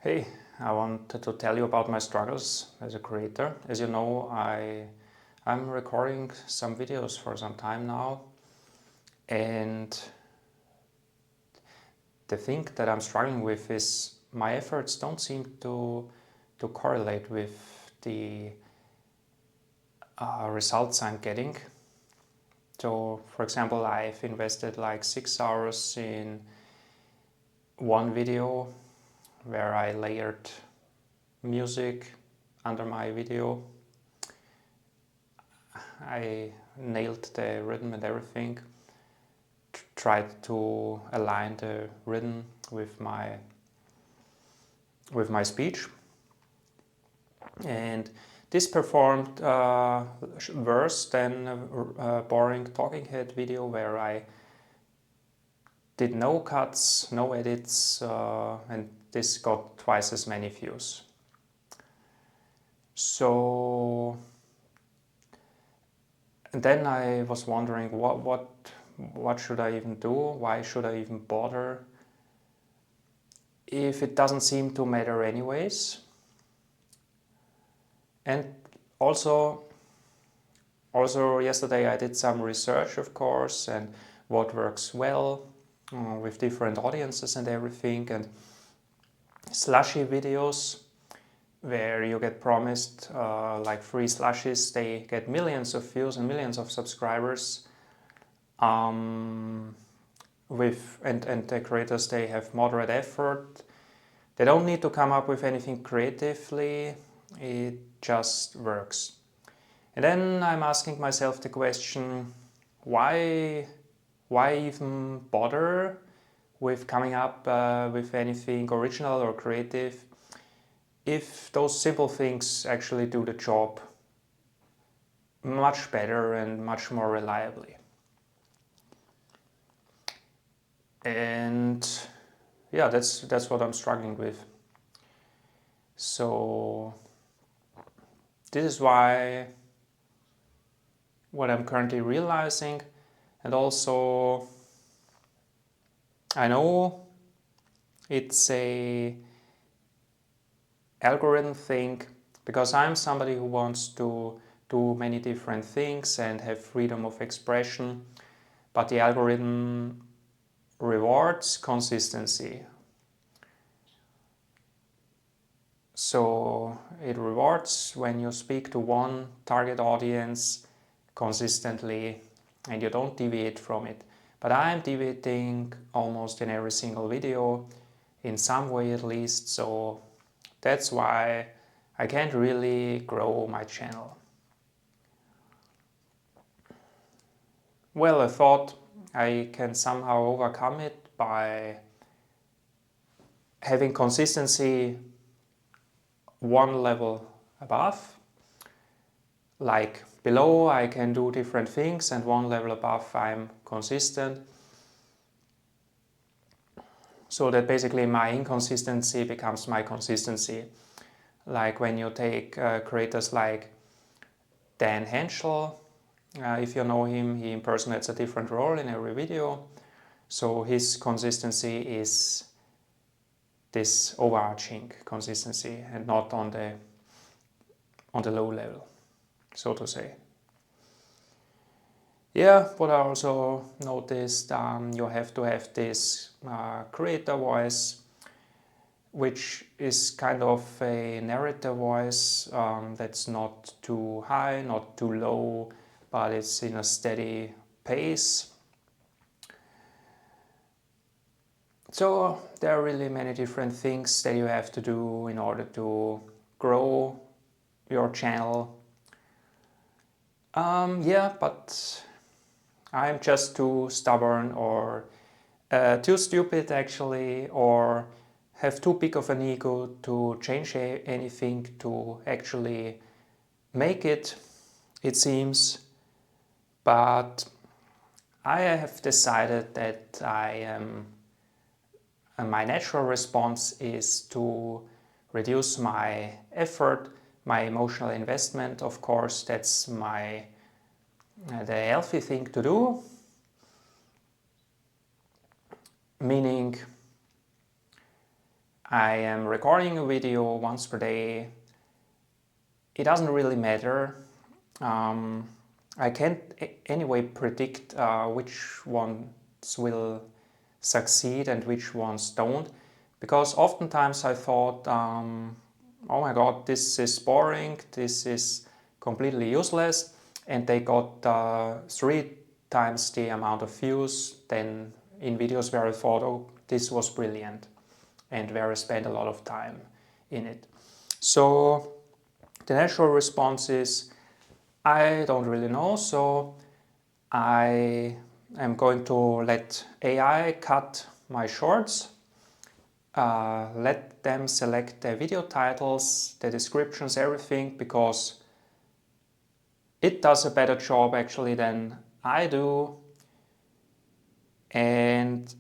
Hey, I wanted to tell you about my struggles as a creator. As you know, I'm recording some videos for some time now, and the thing that I'm struggling with is my efforts don't seem to correlate with the results I'm getting. So, for example, I've invested like 6 hours in one video where I layered music under my video. I nailed the rhythm and everything, tried to align the rhythm with my speech, and this performed worse than a boring talking head video where I did no cuts, no edits, and this got twice as many views. So and then I was wondering what should I even do? Why should I even bother if it doesn't seem to matter anyways? And also yesterday I did some research, of course, and what works well with different audiences and everything, and slushy videos where you get promised like free slushies, they get millions of views and millions of subscribers. And the creators, they have moderate effort. They don't need to come up with anything creatively. It just works. And then I'm asking myself the question, why even bother with coming up with anything original or creative if those simple things actually do the job much better and much more reliably? And yeah, that's what I'm struggling with. So this is what I'm currently realizing, and also I know it's a algorithm thing because I'm somebody who wants to do many different things and have freedom of expression, but the algorithm rewards consistency. So it rewards when you speak to one target audience consistently and you don't deviate from it. But I'm deviating almost in every single video, in some way at least, so that's why I can't really grow my channel. Well, I thought I can somehow overcome it by having consistency one level above. Like below I can do different things, and one level above I'm consistent. So that basically my inconsistency becomes my consistency. Like when you take creators like Dan Henschel, if you know him, he impersonates a different role in every video. So his consistency is this overarching consistency and not on the low level, so to say. Yeah, but I also noticed you have to have this creator voice, which is kind of a narrator voice that's not too high, not too low, but it's in a steady pace. So there are really many different things that you have to do in order to grow your channel. Yeah, but I'm just too stubborn or too stupid actually, or have too big of an ego to change anything to actually make it, it seems. But I have decided that my natural response is to reduce my effort, my emotional investment. Of course, that's the healthy thing to do. Meaning, I am recording a video once per day. It doesn't really matter. I can't anyway predict which ones will succeed and which ones don't, because oftentimes I thought, oh my god, this is boring, this is completely useless, and they got 3 times the amount of views than in videos where I thought, oh, this was brilliant, and where I spent a lot of time in it. So the natural response is, I don't really know, so I am going to let AI cut my shorts, let them select the video titles, the descriptions, everything, because it does a better job actually than I do. And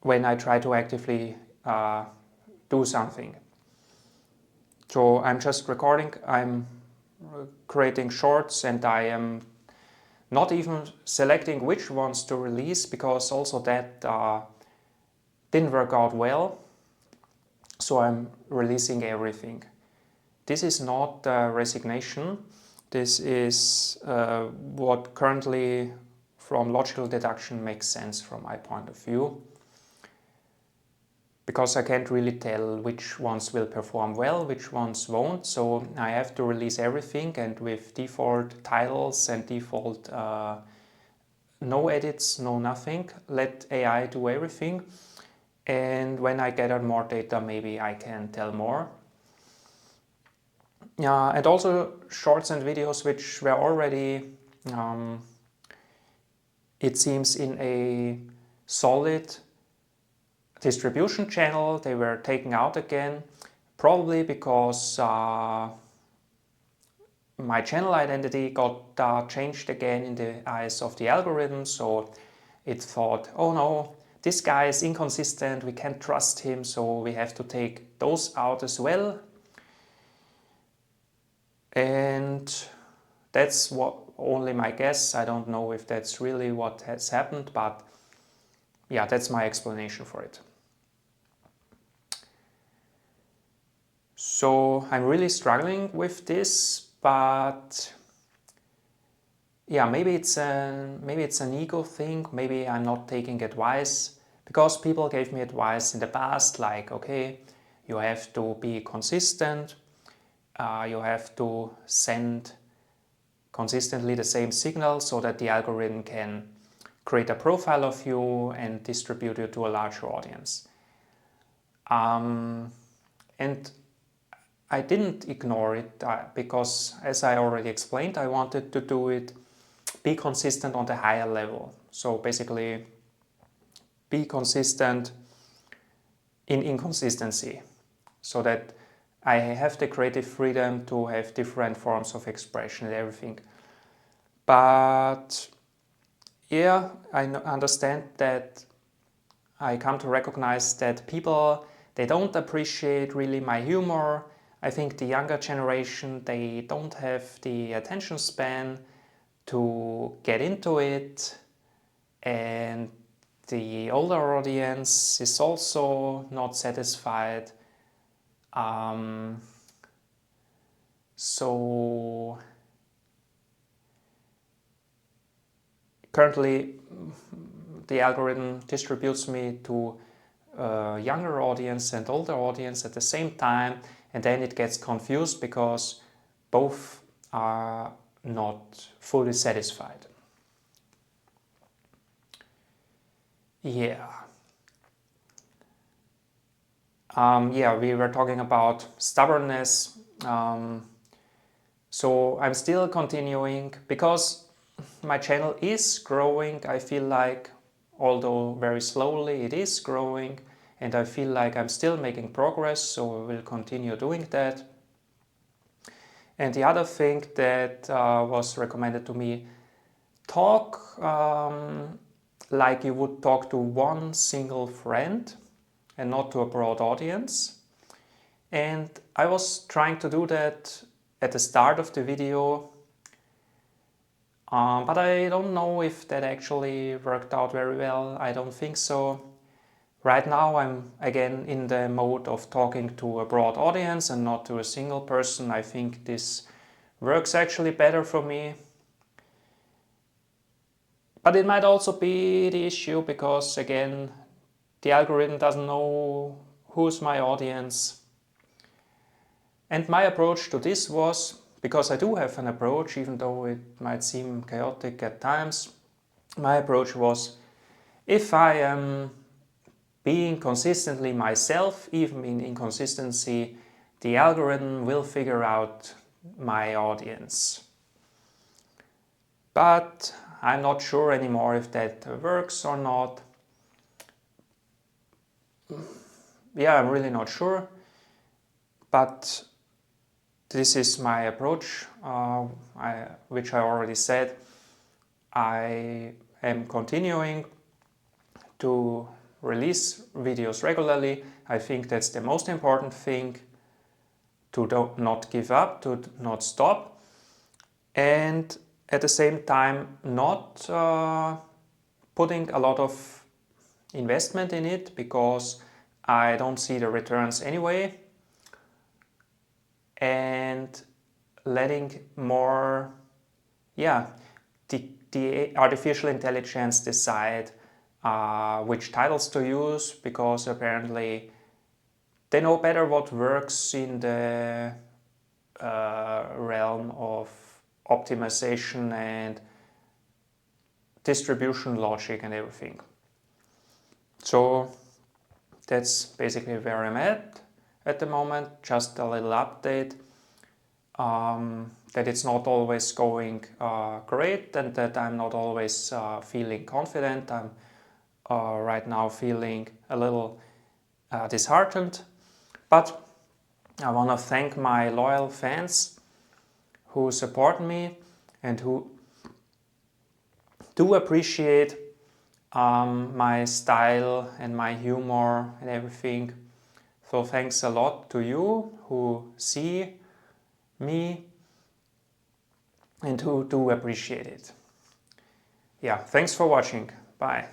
when I try to actively do something. So I'm just recording, I'm creating shorts, and I am not even selecting which ones to release, because also that didn't work out well. So I'm releasing everything. This is not resignation. This is what currently from logical deduction makes sense from my point of view. Because I can't really tell which ones will perform well, which ones won't, so I have to release everything, and with default titles and default no edits, no nothing, let AI do everything, and when I gather more data maybe I can tell more. And also shorts and videos which were already, it seems, in a solid distribution channel, they were taken out again, probably because my channel identity got changed again in the eyes of the algorithm, so it thought, oh no, this guy is inconsistent, we can't trust him, so we have to take those out as well. And that's what only my guess. I don't know if that's really what has happened, but yeah, that's my explanation for it. So I'm really struggling with this, but yeah, maybe it's an ego thing. Maybe I'm not taking advice, because people gave me advice in the past, like, okay, you have to be consistent, you have to send consistently the same signal so that the algorithm can create a profile of you and distribute you to a larger audience. And I didn't ignore it because, as I already explained, I wanted to do it, be consistent on the higher level. So basically, be consistent in inconsistency, so that I have the creative freedom to have different forms of expression and everything. But yeah, I understand that I come to recognize that people, they don't appreciate really my humor. I think the younger generation, they don't have the attention span to get into it, and the older audience is also not satisfied. So currently the algorithm distributes me to a younger audience and older audience at the same time, and then it gets confused because both are not fully satisfied. Yeah. Yeah, we were talking about stubbornness. So I'm still continuing because my channel is growing. I feel like, although very slowly, it is growing, and I feel like I'm still making progress, so I will continue doing that. And the other thing that was recommended to me, talk like you would talk to one single friend and not to a broad audience. And I was trying to do that at the start of the video, but I don't know if that actually worked out very well. I don't think so. Right now I'm again in the mode of talking to a broad audience and not to a single person. I think this works actually better for me. But it might also be the issue because, again, the algorithm doesn't know who's my audience. And my approach to this was, because I do have an approach, even though it might seem chaotic at times, my approach was, if I am being consistently myself, even in inconsistency, the algorithm will figure out my audience. But I'm not sure anymore if that works or not. Yeah, I'm really not sure. But this is my approach, which I already said. I am continuing to release videos regularly. I think that's the most important thing, to not give up, to not stop, and at the same time not putting a lot of investment in it because I don't see the returns anyway, and letting more, the artificial intelligence decide which titles to use, because apparently they know better what works in the realm of optimization and distribution logic and everything. So that's basically where I'm at the moment. Just a little update, that it's not always going great, and that I'm not always feeling confident. I'm right now feeling a little disheartened, but I want to thank my loyal fans who support me and who do appreciate my style and my humor and everything. So thanks a lot to you who see me and who do appreciate it. Yeah, thanks for watching. Bye.